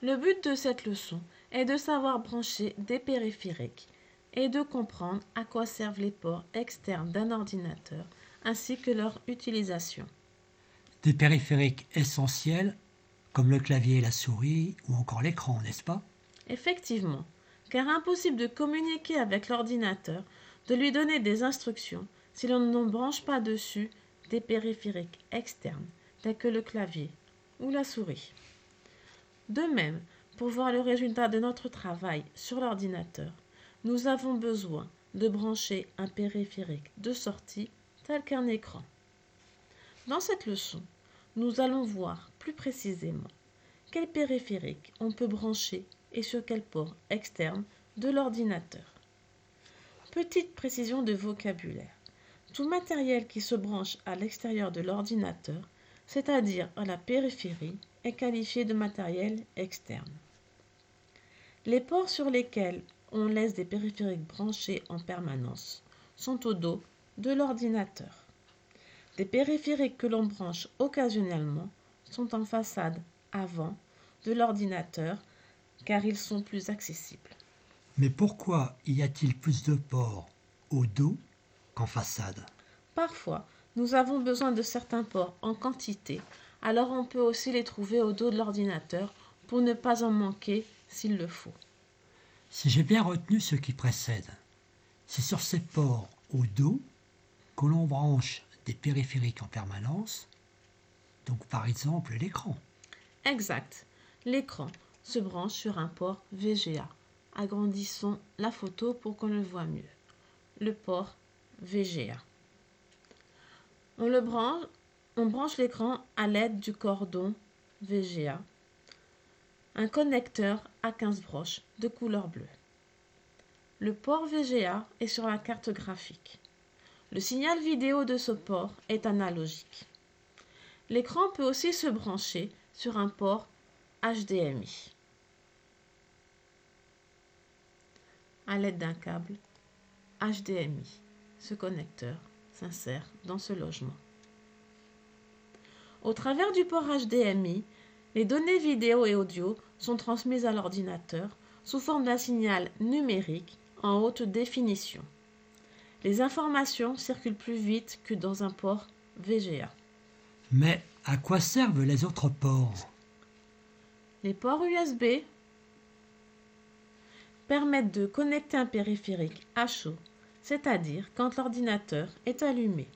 Le but de cette leçon est de savoir brancher des périphériques et de comprendre à quoi servent les ports externes d'un ordinateur ainsi que leur utilisation. Des périphériques essentiels comme le clavier et la souris ou encore l'écran, n'est-ce pas? Effectivement, car impossible de communiquer avec l'ordinateur, de lui donner des instructions si l'on ne branche pas dessus des périphériques externes tels que le clavier ou la souris. De même, pour voir le résultat de notre travail sur l'ordinateur, nous avons besoin de brancher un périphérique de sortie tel qu'un écran. Dans cette leçon, nous allons voir plus précisément quel périphérique on peut brancher et sur quel port externe de l'ordinateur. Petite précision de vocabulaire. Tout matériel qui se branche à l'extérieur de l'ordinateur, c'est-à-dire à la périphérie, est qualifié de matériel externe. Les ports sur lesquels on laisse des périphériques branchés en permanence sont au dos de l'ordinateur. Des périphériques que l'on branche occasionnellement sont en façade avant de l'ordinateur car ils sont plus accessibles. Mais pourquoi y a-t-il plus de ports au dos qu'en façade? Parfois, nous avons besoin de certains ports en quantité, alors on peut aussi les trouver au dos de l'ordinateur pour ne pas en manquer s'il le faut. Si j'ai bien retenu ce qui précède, c'est sur ces ports au dos que l'on branche des périphériques en permanence, donc par exemple l'écran. Exact. L'écran se branche sur un port VGA. Agrandissons la photo pour qu'on le voit mieux. Le port VGA. On branche l'écran à l'aide du cordon VGA, un connecteur à 15 broches de couleur bleue. Le port VGA est sur la carte graphique. Le signal vidéo de ce port est analogique. L'écran peut aussi se brancher sur un port HDMI à l'aide d'un câble HDMI. Ce connecteur s'insère dans ce logement. Au travers du port HDMI, les données vidéo et audio sont transmises à l'ordinateur sous forme d'un signal numérique en haute définition. Les informations circulent plus vite que dans un port VGA. Mais à quoi servent les autres ports? Les ports USB permettent de connecter un périphérique à chaud, c'est-à-dire quand l'ordinateur est allumé.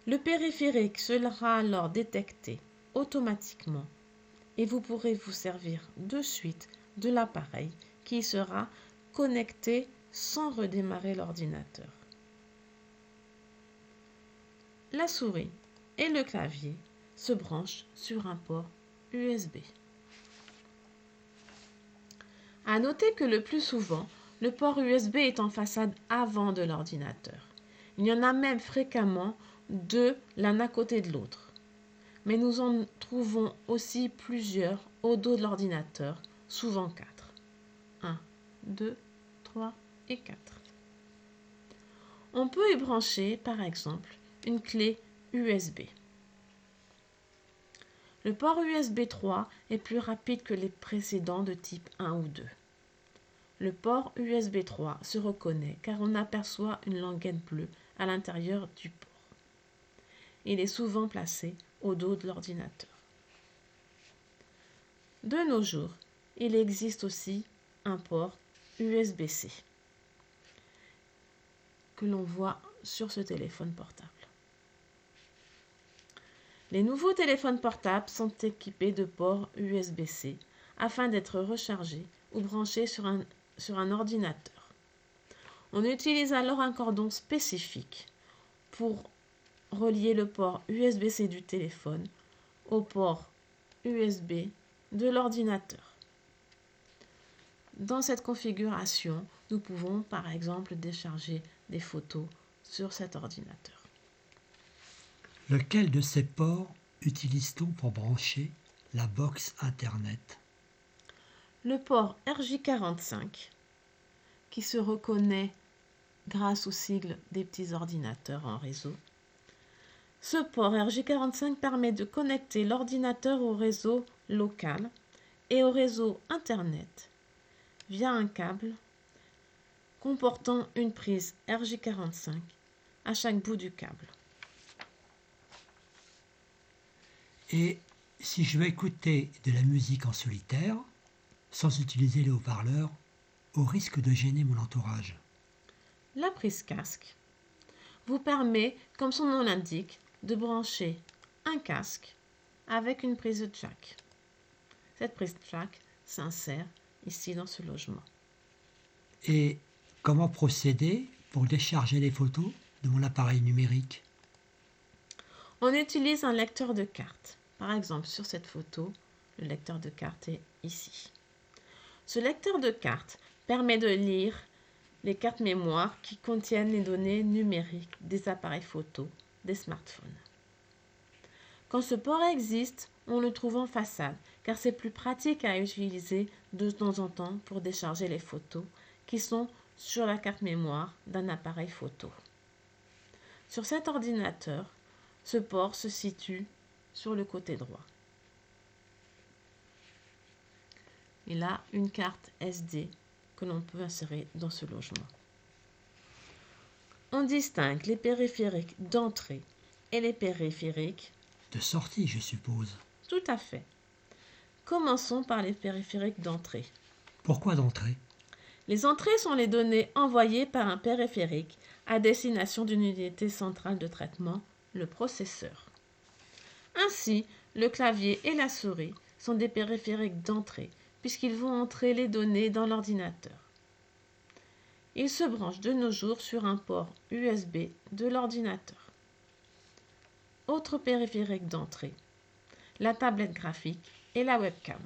Le périphérique sera alors détecté automatiquement et vous pourrez vous servir de suite de l'appareil qui sera connecté sans redémarrer l'ordinateur. La souris et le clavier se branchent sur un port USB. À noter que le plus souvent, le port USB est en façade avant de l'ordinateur. Il y en a même fréquemment deux l'un à côté de l'autre. Mais nous en trouvons aussi plusieurs au dos de l'ordinateur, souvent 4. 1, 2, 3 et 4. On peut y brancher, par exemple, une clé USB. Le port USB 3 est plus rapide que les précédents de type 1 ou 2. Le port USB 3 se reconnaît car on aperçoit une languette bleue à l'intérieur du port. Il est souvent placé au dos de l'ordinateur. De nos jours, il existe aussi un port USB-C que l'on voit sur ce téléphone portable. Les nouveaux téléphones portables sont équipés de ports USB-C afin d'être rechargés ou branchés sur un ordinateur. On utilise alors un cordon spécifique pour relier le port USB-C du téléphone au port USB de l'ordinateur. Dans cette configuration, nous pouvons par exemple décharger des photos sur cet ordinateur. Lequel de ces ports utilise-t-on pour brancher la box Internet? Le port RJ45, qui se reconnaît grâce aux sigles des petits ordinateurs en réseau. Ce port RJ45 permet de connecter l'ordinateur au réseau local et au réseau Internet via un câble comportant une prise RJ45 à chaque bout du câble. Et si je veux écouter de la musique en solitaire, sans utiliser les haut-parleurs, au risque de gêner mon entourage? La prise casque vous permet, comme son nom l'indique, de brancher un casque avec une prise jack. Cette prise jack s'insère ici dans ce logement. Et comment procéder pour décharger les photos de mon appareil numérique? On utilise un lecteur de cartes. Par exemple, sur cette photo, le lecteur de cartes est ici. Ce lecteur de cartes permet de lire les cartes mémoire qui contiennent les données numériques des appareils photo, des smartphones. Quand ce port existe, on le trouve en façade, car c'est plus pratique à utiliser de temps en temps pour décharger les photos qui sont sur la carte mémoire d'un appareil photo. Sur cet ordinateur, ce port se situe sur le côté droit. Il a une carte SD que l'on peut insérer dans ce logement. On distingue les périphériques d'entrée et les périphériques de sortie, je suppose. Tout à fait. Commençons par les périphériques d'entrée. Pourquoi d'entrée? Les entrées sont les données envoyées par un périphérique à destination d'une unité centrale de traitement, le processeur. Ainsi, le clavier et la souris sont des périphériques d'entrée puisqu'ils vont entrer les données dans l'ordinateur. Ils se branchent de nos jours sur un port USB de l'ordinateur. Autre périphérique d'entrée, la tablette graphique et la webcam.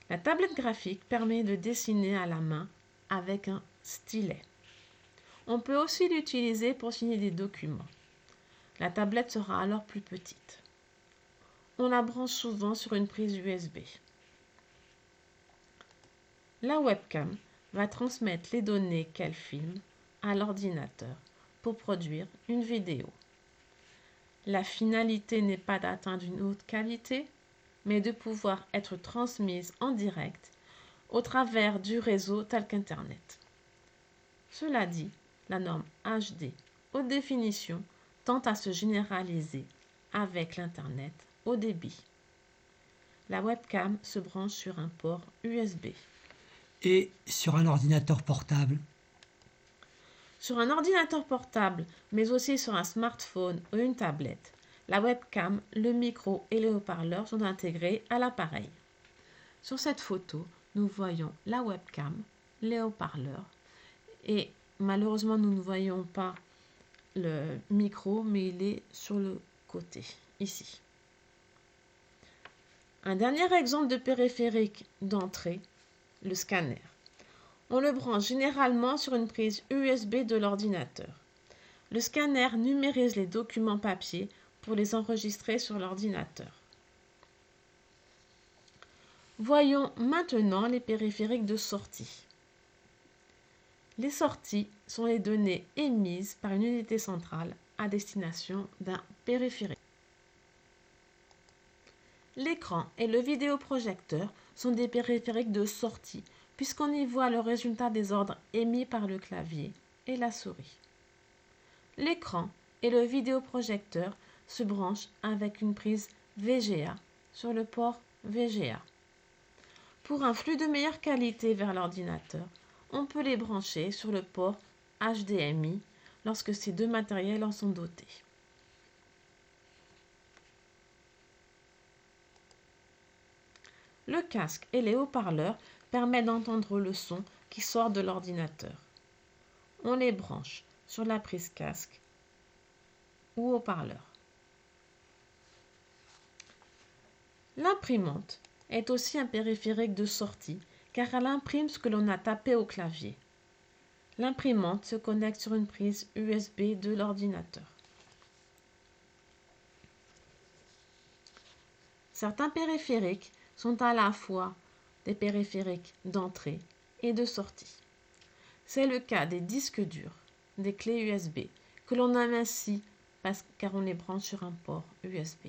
La tablette graphique permet de dessiner à la main avec un stylet. On peut aussi l'utiliser pour signer des documents. La tablette sera alors plus petite. On la branche souvent sur une prise USB. La webcam va transmettre les données qu'elle filme à l'ordinateur pour produire une vidéo. La finalité n'est pas d'atteindre une haute qualité, mais de pouvoir être transmise en direct au travers du réseau tel qu'Internet. Cela dit, la norme HD haute définition tend à se généraliser avec l'Internet haut débit. La webcam se branche sur un port USB. Et sur un ordinateur portable? Sur un ordinateur portable, mais aussi sur un smartphone ou une tablette, la webcam, le micro et les haut-parleurs sont intégrés à l'appareil. Sur cette photo, nous voyons la webcam, les haut-parleurs et malheureusement nous ne voyons pas le micro, mais il est sur le côté, ici. Un dernier exemple de périphérique d'entrée, le scanner. On le branche généralement sur une prise USB de l'ordinateur. Le scanner numérise les documents papier pour les enregistrer sur l'ordinateur. Voyons maintenant les périphériques de sortie. Les sorties sont les données émises par une unité centrale à destination d'un périphérique. L'écran et le vidéoprojecteur sont des périphériques de sortie puisqu'on y voit le résultat des ordres émis par le clavier et la souris. L'écran et le vidéoprojecteur se branchent avec une prise VGA sur le port VGA. Pour un flux de meilleure qualité vers l'ordinateur, on peut les brancher sur le port HDMI lorsque ces deux matériels en sont dotés. Le casque et les haut-parleurs permettent d'entendre le son qui sort de l'ordinateur. On les branche sur la prise casque ou haut-parleur. L'imprimante est aussi un périphérique de sortie car elle imprime ce que l'on a tapé au clavier. L'imprimante se connecte sur une prise USB de l'ordinateur. Certains périphériques sont à la fois des périphériques d'entrée et de sortie. C'est le cas des disques durs, des clés USB, que l'on nomme ainsi car on les branche sur un port USB.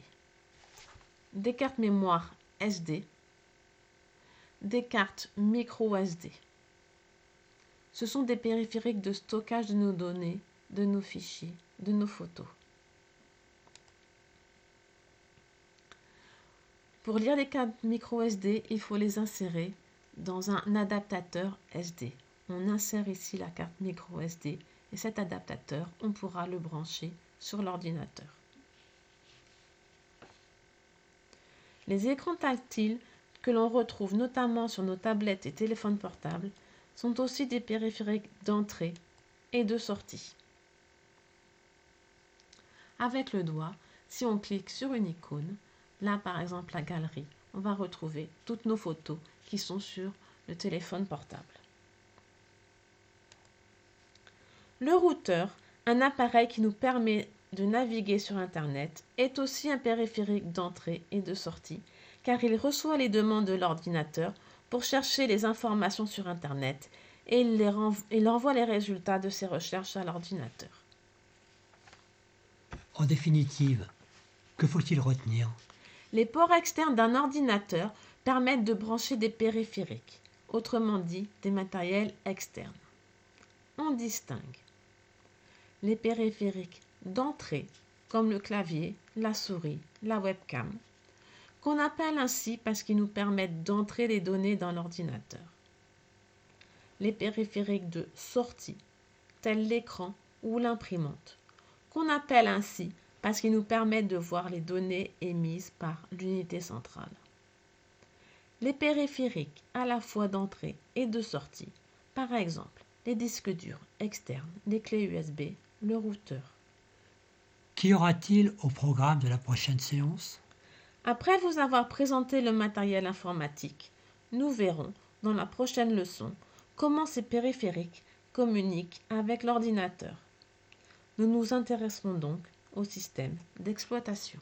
Des cartes mémoire SD, des cartes micro SD. Ce sont des périphériques de stockage de nos données, de nos fichiers, de nos photos. Pour lire les cartes micro SD, il faut les insérer dans un adaptateur SD. On insère ici la carte micro SD et cet adaptateur, on pourra le brancher sur l'ordinateur. Les écrans tactiles que l'on retrouve notamment sur nos tablettes et téléphones portables sont aussi des périphériques d'entrée et de sortie. Avec le doigt, si on clique sur une icône, là par exemple la galerie, on va retrouver toutes nos photos qui sont sur le téléphone portable. Le routeur, un appareil qui nous permet de naviguer sur Internet, est aussi un périphérique d'entrée et de sortie, car il reçoit les demandes de l'ordinateur pour chercher les informations sur Internet et il envoie les résultats de ses recherches à l'ordinateur. En définitive, que faut-il retenir? Les ports externes d'un ordinateur permettent de brancher des périphériques, autrement dit des matériels externes. On distingue les périphériques d'entrée, comme le clavier, la souris, la webcam, qu'on appelle ainsi parce qu'ils nous permettent d'entrer les données dans l'ordinateur. Les périphériques de sortie, tels l'écran ou l'imprimante, qu'on appelle ainsi parce qu'ils nous permettent de voir les données émises par l'unité centrale. Les périphériques à la fois d'entrée et de sortie, par exemple les disques durs externes, les clés USB, le routeur. Qu'y aura-t-il au programme de la prochaine séance? Après vous avoir présenté le matériel informatique, nous verrons dans la prochaine leçon comment ces périphériques communiquent avec l'ordinateur. Nous nous intéresserons donc au système d'exploitation.